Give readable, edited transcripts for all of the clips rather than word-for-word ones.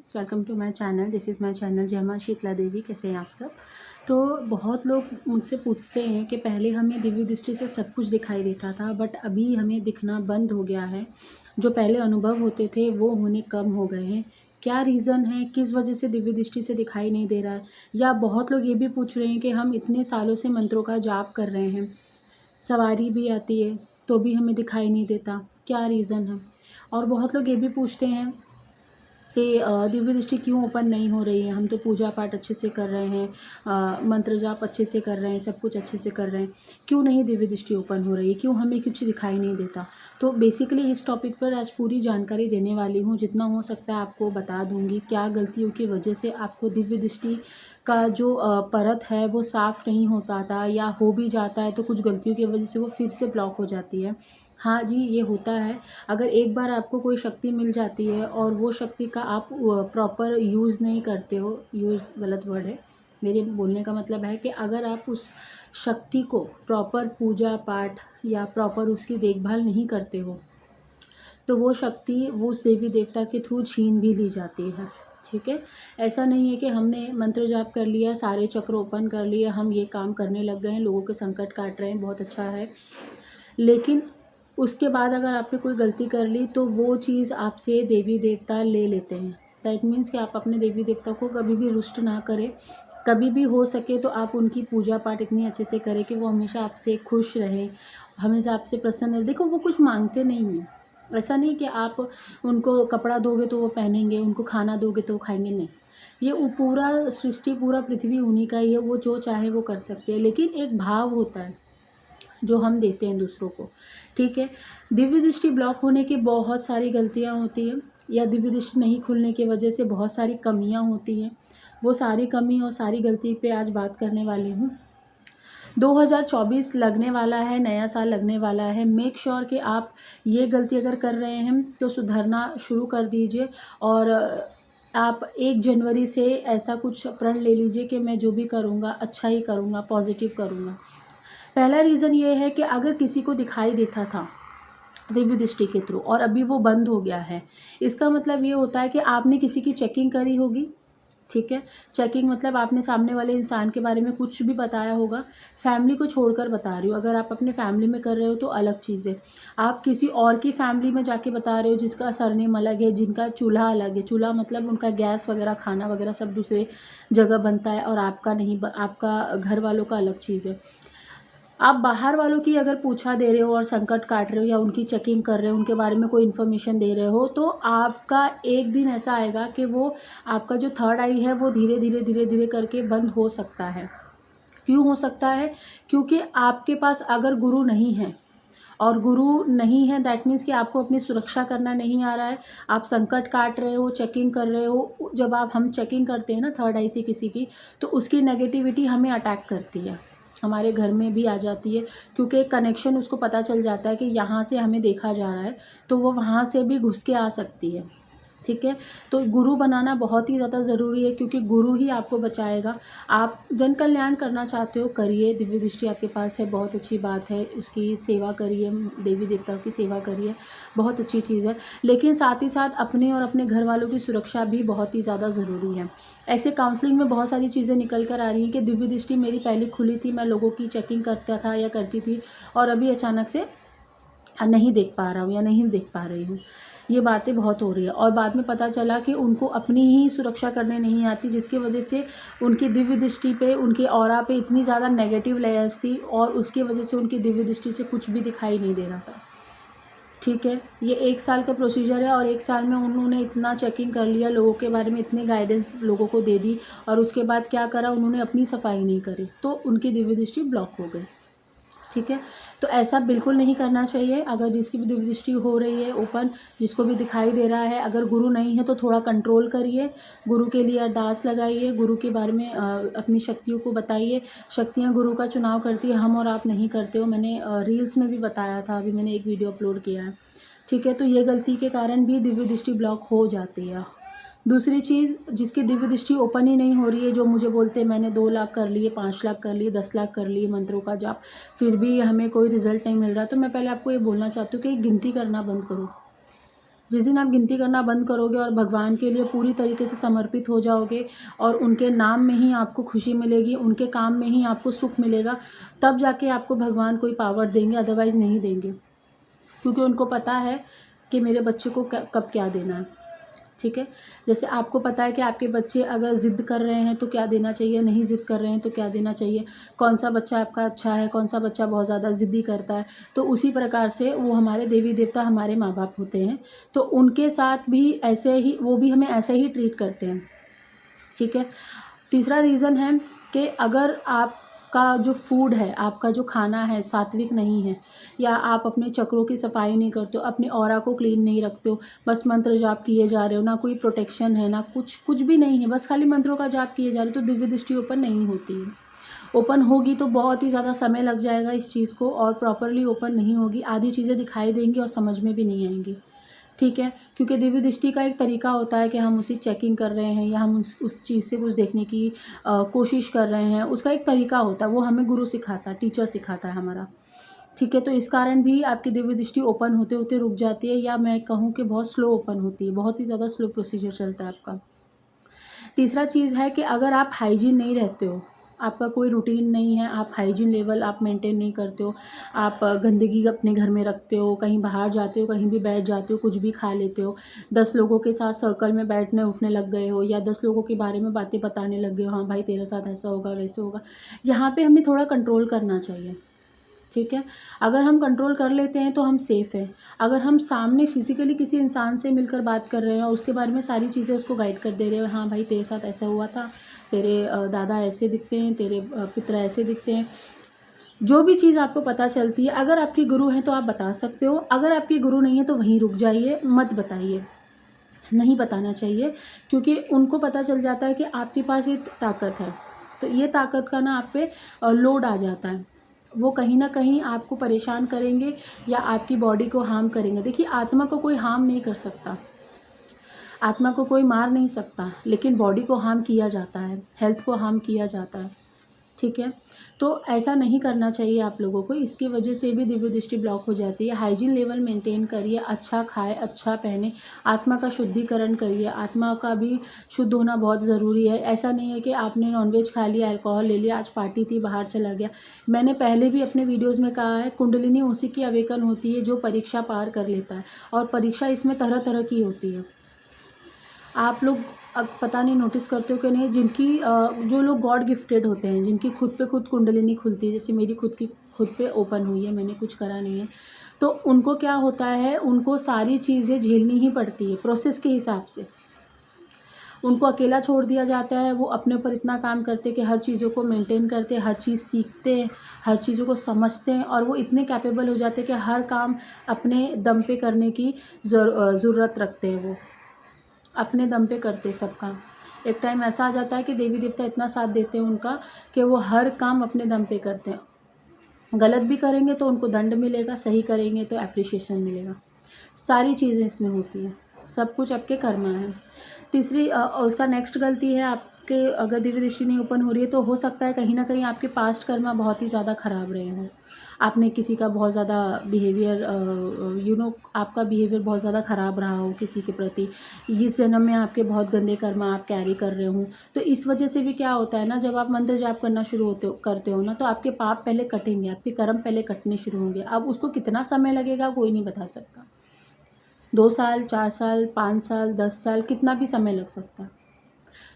Friends, welcome to my channel. This is my channel Jay Maa Sheetla देवी। कैसे हैं आप सब? तो बहुत लोग मुझसे पूछते हैं कि पहले हमें दिव्य दृष्टि से सब कुछ दिखाई देता था, बट अभी हमें दिखना बंद हो गया है। जो पहले अनुभव होते थे वो होने कम हो गए हैं। क्या रीज़न है, किस वजह से दिव्य दृष्टि से दिखाई नहीं दे रहा है? या बहुत लोग ये भी पूछ रहे हैं कि हम इतने सालों से मंत्रों का जाप कर रहे हैं, सवारी भी आती है तो भी हमें दिखाई नहीं देता, क्या रीज़न है? और बहुत लोग ये भी पूछते हैं कि दिव्य दृष्टि क्यों ओपन नहीं हो रही है? हम तो पूजा पाठ अच्छे से कर रहे हैं, मंत्र जाप अच्छे से कर रहे हैं, सब कुछ अच्छे से कर रहे हैं, क्यों नहीं दिव्य दृष्टि ओपन हो रही है? क्यों हमें कुछ दिखाई नहीं देता? तो बेसिकली इस टॉपिक पर आज पूरी जानकारी देने वाली हूँ। जितना हो सकता है आपको बता दूँगी, क्या गलतियों की वजह से आपको दिव्य दृष्टि का जो परत है वो साफ़ नहीं हो पाता, या हो भी जाता है तो कुछ गलतियों की वजह से वो फिर से ब्लॉक हो जाती है। हाँ जी, ये होता है। अगर एक बार आपको कोई शक्ति मिल जाती है और वो शक्ति का आप प्रॉपर यूज़ नहीं करते हो, यूज़ गलत वर्ड है, मेरे बोलने का मतलब है कि अगर आप उस शक्ति को प्रॉपर पूजा पाठ या प्रॉपर उसकी देखभाल नहीं करते हो, तो वो शक्ति वो उस देवी देवता के थ्रू छीन भी ली जाती है। ठीक है? ऐसा नहीं है कि हमने मंत्र जाप कर लिया, सारे चक्र ओपन कर लिए, हम ये काम करने लग गए हैं, लोगों के संकट काट रहे हैं, बहुत अच्छा है। लेकिन उसके बाद अगर आपने कोई गलती कर ली तो वो चीज़ आपसे देवी देवता ले लेते हैं। दैट मीन्स कि आप अपने देवी देवता को कभी भी रुष्ट ना करें। कभी भी हो सके तो आप उनकी पूजा पाठ इतनी अच्छे से करें कि वो हमेशा आपसे खुश रहें, हमेशा आपसे प्रसन्न रहें। देखो, वो कुछ मांगते नहीं हैं। ऐसा नहीं कि आप उनको कपड़ा दोगे तो वो पहनेंगे, उनको खाना दोगे तो वो खाएँगे, नहीं। ये पूरा सृष्टि, पूरा पृथ्वी उन्हीं का ही है, वो जो चाहे वो कर सकते हैं। लेकिन एक भाव होता है जो हम देते हैं दूसरों को। ठीक है? दिव्य दृष्टि ब्लॉक होने की बहुत सारी गलतियाँ होती हैं, या दिव्य दृष्टि नहीं खुलने की वजह से बहुत सारी कमियाँ होती हैं। वो सारी कमी और सारी गलती पे आज बात करने वाली हूँ। 2024 लगने वाला है, नया साल लगने वाला है। मेक श्योर कि आप ये गलती अगर कर रहे हैं तो सुधरना शुरू कर दीजिए। और आप 1 जनवरी से ऐसा कुछ प्रण ले लीजिए कि मैं जो भी करूँगा अच्छा ही करूँगा, पॉजिटिव करूँगा। पहला रीज़न ये है कि अगर किसी को दिखाई देता था दिव्य दृष्टि के थ्रू और अभी वो बंद हो गया है, इसका मतलब ये होता है कि आपने किसी की चेकिंग करी होगी। ठीक है? चेकिंग मतलब आपने सामने वाले इंसान के बारे में कुछ भी बताया होगा। फैमिली को छोड़कर बता रही हूँ, अगर आप अपने फैमिली में कर रहे हो तो अलग चीज़ है। आप किसी और की फैमिली में जाके बता रहे हो जिसका सरनेम अलग है, जिनका चूल्हा अलग है। चूल्हा मतलब उनका गैस वगैरह, खाना वगैरह सब दूसरे जगह बनता है और आपका नहीं, आपका घर वालों का अलग चीज़ है। आप बाहर वालों की अगर पूछा दे रहे हो और संकट काट रहे हो या उनकी चेकिंग कर रहे हो, उनके बारे में कोई इन्फॉर्मेशन दे रहे हो, तो आपका एक दिन ऐसा आएगा कि वो आपका जो थर्ड आई है वो धीरे धीरे धीरे धीरे करके बंद हो सकता है। क्यों हो सकता है? क्योंकि आपके पास अगर गुरु नहीं है, और गुरु नहीं है दैट मीन्स कि आपको अपनी सुरक्षा करना नहीं आ रहा है, आप संकट काट रहे हो, चेकिंग कर रहे हो। जब हम चेकिंग करते हैं ना थर्ड आई से किसी की, तो उसकी नेगेटिविटी हमें अटैक करती है, हमारे घर में भी आ जाती है। क्योंकि कनेक्शन उसको पता चल जाता है कि यहाँ से हमें देखा जा रहा है, तो वो वहाँ से भी घुस के आ सकती है। ठीक है? तो गुरु बनाना बहुत ही ज़्यादा ज़रूरी है, क्योंकि गुरु ही आपको बचाएगा। आप जन कल्याण करना चाहते हो, करिए, दिव्य दृष्टि आपके पास है, बहुत अच्छी बात है, उसकी सेवा करिए, देवी देवताओं की सेवा करिए, बहुत अच्छी चीज़ है। लेकिन साथ ही साथ अपने और अपने घर वालों की सुरक्षा भी बहुत ही ज़्यादा ज़रूरी है। ऐसे काउंसलिंग में बहुत सारी चीज़ें निकल कर आ रही हैं कि दिव्य दृष्टि मेरी पहले खुली थी, मैं लोगों की चेकिंग करता था या करती थी, और अभी अचानक से नहीं देख पा रहा हूँ या नहीं देख पा रही हूँ। ये बातें बहुत हो रही है, और बाद में पता चला कि उनको अपनी ही सुरक्षा करने नहीं आती, जिसकी वजह से उनकी दिव्य दृष्टि पे, उनके ऑरा पे इतनी ज़्यादा नेगेटिव लेयर्स थी, और उसकी वजह से उनकी दिव्य दृष्टि से कुछ भी दिखाई नहीं दे रहा था। ठीक है? ये 1 साल का प्रोसीजर है, और 1 साल में उन्होंने इतना चेकिंग कर लिया, लोगों के बारे में इतनी गाइडेंस लोगों को दे दी, और उसके बाद क्या करा, उन्होंने अपनी सफाई नहीं करी, तो उनकी दिव्य दृष्टि ब्लॉक हो गई। ठीक है? तो ऐसा बिल्कुल नहीं करना चाहिए। अगर जिसकी भी दिव्य दृष्टि हो रही है ओपन, जिसको भी दिखाई दे रहा है, अगर गुरु नहीं है तो थोड़ा कंट्रोल करिए, गुरु के लिए अरदास लगाइए, गुरु के बारे में अपनी शक्तियों को बताइए। शक्तियाँ गुरु का चुनाव करती है, हम और आप नहीं करते हो। मैंने रील्स में भी बताया था, अभी मैंने एक वीडियो अपलोड किया है। ठीक है? तो ये गलती के कारण भी दिव्य दृष्टि ब्लॉक हो जाती है। दूसरी चीज़, जिसकी दिव्य दृष्टि ओपन ही नहीं हो रही है, जो मुझे बोलते हैं मैंने 2 लाख कर लिए, 5 लाख कर लिए, 10 लाख कर लिए मंत्रों का जाप, फिर भी हमें कोई रिज़ल्ट नहीं मिल रहा, तो मैं पहले आपको ये बोलना चाहती हूँ कि गिनती करना बंद करो। जिस दिन आप गिनती करना बंद करोगे और भगवान के लिए पूरी तरीके से समर्पित हो जाओगे और उनके नाम में ही आपको खुशी मिलेगी, उनके काम में ही आपको सुख मिलेगा, तब जाके आपको भगवान कोई पावर देंगे, अदरवाइज़ नहीं देंगे। क्योंकि उनको पता है कि मेरे बच्चे को कब क्या देना है। ठीक है, जैसे आपको पता है कि आपके बच्चे अगर ज़िद कर रहे हैं तो क्या देना चाहिए, नहीं ज़िद कर रहे हैं तो क्या देना चाहिए, कौन सा बच्चा आपका अच्छा है, कौन सा बच्चा बहुत ज़्यादा ज़िद्दी करता है। तो उसी प्रकार से वो हमारे देवी देवता हमारे माँ बाप होते हैं, तो उनके साथ भी ऐसे ही, वो भी हमें ऐसे ही ट्रीट करते हैं। ठीक है, तीसरा रीज़न है कि अगर आपका जो फूड है, आपका जो खाना है सात्विक नहीं है, या आप अपने चक्रों की सफाई नहीं करते हो, अपने ऑरा को क्लीन नहीं रखते हो, बस मंत्र जाप किए जा रहे हो, ना कोई प्रोटेक्शन है, ना कुछ भी नहीं है, बस खाली मंत्रों का जाप किए जा रहे हो, तो दिव्य दृष्टि ओपन नहीं होती है। ओपन होगी तो बहुत ही ज़्यादा समय लग जाएगा इस चीज़ को, और प्रॉपरली ओपन नहीं होगी, आधी चीज़ें दिखाई देंगी और समझ में भी नहीं आएंगी। ठीक है, क्योंकि दिव्य दृष्टि का एक तरीका होता है कि हम उसी चेकिंग कर रहे हैं, या हम उस चीज़ से कुछ देखने की कोशिश कर रहे हैं, उसका एक तरीका होता है, वो हमें गुरु सिखाता है, टीचर सिखाता है हमारा। ठीक है, तो इस कारण भी आपकी दिव्य दृष्टि ओपन होते होते रुक जाती है, या मैं कहूँ कि बहुत स्लो ओपन होती है, बहुत ही ज़्यादा स्लो प्रोसीजर चलता है आपका। तीसरा चीज़ है कि अगर आप हाइजीन नहीं रहते हो, आपका कोई रूटीन नहीं है, आप हाइजीन लेवल आप मेंटेन नहीं करते हो, आप गंदगी अपने घर में रखते हो, कहीं बाहर जाते हो, कहीं भी बैठ जाते हो, कुछ भी खा लेते हो, 10 लोगों के साथ सर्कल में बैठने उठने लग गए हो, या 10 लोगों के बारे में बातें बताने लग गए हो, हाँ भाई तेरे साथ ऐसा होगा वैसे होगा, यहाँ पे हमें थोड़ा कंट्रोल करना चाहिए। ठीक है, अगर हम कंट्रोल कर लेते हैं तो हम सेफ़ हैं। अगर हम सामने फिज़िकली किसी इंसान से मिलकर बात कर रहे हैं और उसके बारे में सारी चीज़ें उसको गाइड कर दे रहे हो, हाँ भाई तेरे साथ ऐसा हुआ था, तेरे दादा ऐसे दिखते हैं, तेरे पिता ऐसे दिखते हैं, जो भी चीज़ आपको पता चलती है, अगर आपकी गुरु हैं तो आप बता सकते हो, अगर आपकी गुरु नहीं है तो वहीं रुक जाइए, मत बताइए, नहीं बताना चाहिए, क्योंकि उनको पता चल जाता है कि आपके पास ये ताकत है, तो ये ताकत का ना आप पे लोड आ जाता है, वो कहीं ना कहीं आपको परेशान करेंगे या आपकी बॉडी को हार्म करेंगे। देखिए, आत्मा को कोई हार्म नहीं कर सकता, आत्मा को कोई मार नहीं सकता, लेकिन बॉडी को हार्म किया जाता है, हेल्थ को हार्म किया जाता है। ठीक है, तो ऐसा नहीं करना चाहिए आप लोगों को, इसकी वजह से भी दिव्य दृष्टि ब्लॉक हो जाती है। हाइजीन लेवल मेंटेन करिए, अच्छा खाए, अच्छा पहने, आत्मा का शुद्धिकरण करिए, आत्मा का भी शुद्ध होना बहुत ज़रूरी है। ऐसा नहीं है कि आपने नॉनवेज खा लिया, अल्कोहल ले लिया, आज पार्टी थी, बाहर चला गया। मैंने पहले भी अपने वीडियोज़ में कहा है, कुंडलिनी उसी की अवेकन होती है जो परीक्षा पार कर लेता है, और परीक्षा इसमें तरह तरह की होती है। आप लोग अब पता नहीं नोटिस करते हो कि नहीं, जो लोग गॉड गिफ्टेड होते हैं, जिनकी खुद पे खुद कुंडलिनी खुलती है, जैसे मेरी खुद पे ओपन हुई है, मैंने कुछ करा नहीं है, तो उनको क्या होता है, उनको सारी चीज़ें झेलनी ही पड़ती है प्रोसेस के हिसाब से। उनको अकेला छोड़ दिया जाता है, वो अपने ऊपर इतना काम करते हैं कि हर चीज़ों को मेंटेन करते हैं, हर चीज़ सीखते हैं, हर चीज़ों को समझते हैं, और वो इतने कैपेबल हो जाते हैं कि हर काम अपने दम पे करने की ज़रूरत रखते हैं, वो अपने दम पे करते सब काम। एक टाइम ऐसा आ जाता है कि देवी देवता इतना साथ देते हैं उनका कि वो हर काम अपने दम पे करते हैं। गलत भी करेंगे तो उनको दंड मिलेगा, सही करेंगे तो एप्रिशिएशन मिलेगा, सारी चीज़ें इसमें होती हैं, सब कुछ आपके कर्मा है। तीसरी उसका नेक्स्ट गलती है आपके, अगर दिव्य दृष्टि नहीं ओपन हो रही है तो हो सकता है कहीं ना कहीं आपके पास्ट कर्मा बहुत ही ज़्यादा ख़राब रहे हों, आपने किसी का बहुत ज़्यादा बिहेवियर आपका बिहेवियर बहुत ज़्यादा ख़राब रहा हो किसी के प्रति, इस जन्म में आपके बहुत गंदे कर्मा आप कैरी कर रहे हों, तो इस वजह से भी क्या होता है ना, जब आप मंत्र जाप करना शुरू करते हो ना, तो आपके पाप पहले कटेंगे, आपके कर्म पहले कटने शुरू होंगे। अब उसको कितना समय लगेगा कोई नहीं बता सकता, 2 साल, 4 साल, 5 साल, 10 साल, कितना भी समय लग सकता है।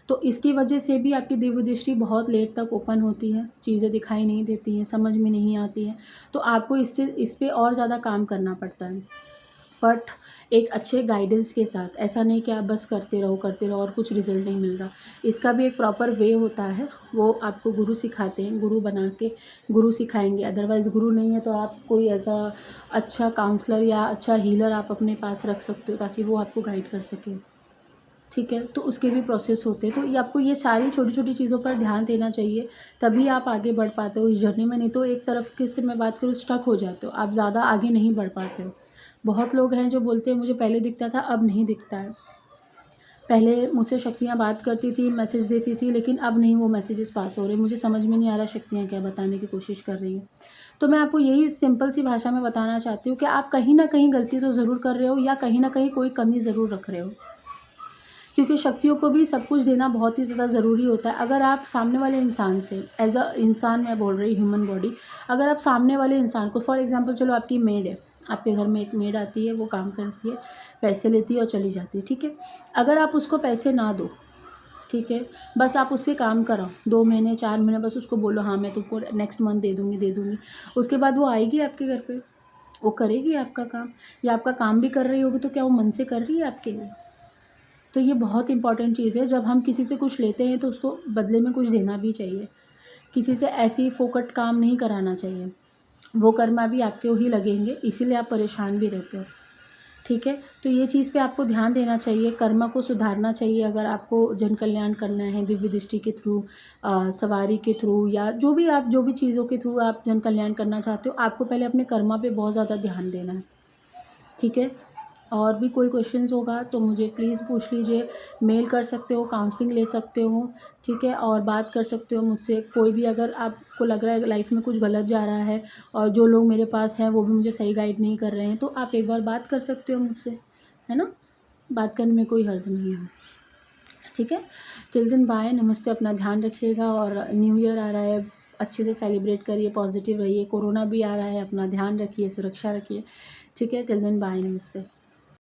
तो इसकी वजह से भी आपकी दिव्य दृष्टि बहुत लेट तक ओपन होती है, चीज़ें दिखाई नहीं देती हैं, समझ में नहीं आती हैं, तो आपको इस पे और ज़्यादा काम करना पड़ता है, बट एक अच्छे गाइडेंस के साथ। ऐसा नहीं कि आप बस करते रहो और कुछ रिज़ल्ट नहीं मिल रहा, इसका भी एक प्रॉपर वे होता है, वो आपको गुरु सिखाते हैं, गुरु बना के गुरु सिखाएंगे। अदरवाइज़ गुरु नहीं है तो आप कोई ऐसा अच्छा काउंसलर या अच्छा हीलर आप अपने पास रख सकते हो, ताकि वो आपको गाइड कर सके। ठीक है, तो उसके भी प्रोसेस होते हैं, तो ये आपको ये सारी छोटी छोटी चीज़ों पर ध्यान देना चाहिए, तभी आप आगे बढ़ पाते हो इस जर्नी में, नहीं तो एक तरफ के से मैं बात करूँ, स्टक हो जाते हो, आप ज़्यादा आगे नहीं बढ़ पाते हो। बहुत लोग हैं जो बोलते हैं मुझे पहले दिखता था अब नहीं दिखता है, पहले मुझसे शक्तियाँ बात करती थी, मैसेज देती थी, लेकिन अब नहीं वो मैसेजेस पास हो रहे। मुझे समझ में नहीं आ रहा शक्तियाँ क्या बताने की कोशिश कर रही हैं। तो मैं आपको यही सिंपल सी भाषा में बताना चाहती हूँ कि आप कहीं ना कहीं गलती तो ज़रूर कर रहे हो, या कहीं ना कहीं कोई कमी ज़रूर रख रहे हो, क्योंकि शक्तियों को भी सब कुछ देना बहुत ही ज़्यादा ज़रूरी होता है। अगर आप सामने वाले इंसान से, एज अ इंसान मैं बोल रही, ह्यूमन बॉडी, अगर आप सामने वाले इंसान को, फॉर एग्जांपल चलो आपकी मेड है, आपके घर में एक मेड आती है, वो काम करती है, पैसे लेती है और चली जाती है, ठीक है। अगर आप उसको पैसे ना दो, ठीक है, बस आप उससे काम कराओ 2 महीने 4 महीने, बस उसको बोलो हाँ मैं तुमको नेक्स्ट मंथ दे दूँगी, उसके बाद वो आएगी आपके घर पे, वो करेगी आपका काम, या आपका काम भी कर रही होगी, तो क्या वो मन से कर रही है आपके लिए? तो ये बहुत इंपॉर्टेंट चीज़ है। जब हम किसी से कुछ लेते हैं तो उसको बदले में कुछ देना भी चाहिए। किसी से ऐसे ही फोकट काम नहीं कराना चाहिए, वो कर्मा भी आपके ही लगेंगे, इसीलिए आप परेशान भी रहते हो, ठीक है। तो ये चीज़ पे आपको ध्यान देना चाहिए, कर्मा को सुधारना चाहिए। अगर आपको जन कल्याण करना है दिव्य दृष्टि के थ्रू, सवारी के थ्रू, या जो भी चीज़ों के थ्रू आप जन कल्याण करना चाहते हो, आपको पहले अपने कर्मा पे बहुत ज़्यादा ध्यान देना है, ठीक है। और भी कोई क्वेश्चंस होगा तो मुझे प्लीज़ पूछ लीजिए, मेल कर सकते हो, काउंसलिंग ले सकते हो, ठीक है, और बात कर सकते हो मुझसे। कोई भी अगर आपको लग रहा है लाइफ में कुछ गलत जा रहा है, और जो लोग मेरे पास हैं वो भी मुझे सही गाइड नहीं कर रहे हैं, तो आप एक बार बात कर सकते हो मुझसे, है ना। बात करने में कोई हर्ज नहीं है, ठीक है। टिल दिन बाय, नमस्ते। अपना ध्यान रखिएगा, और न्यू ईयर आ रहा है, अच्छे से सेलिब्रेट करिए, पॉजिटिव रहिए। कोरोना भी आ रहा है, अपना ध्यान रखिए, सुरक्षा रखिए, ठीक है। टिल दिन बाय, नमस्ते।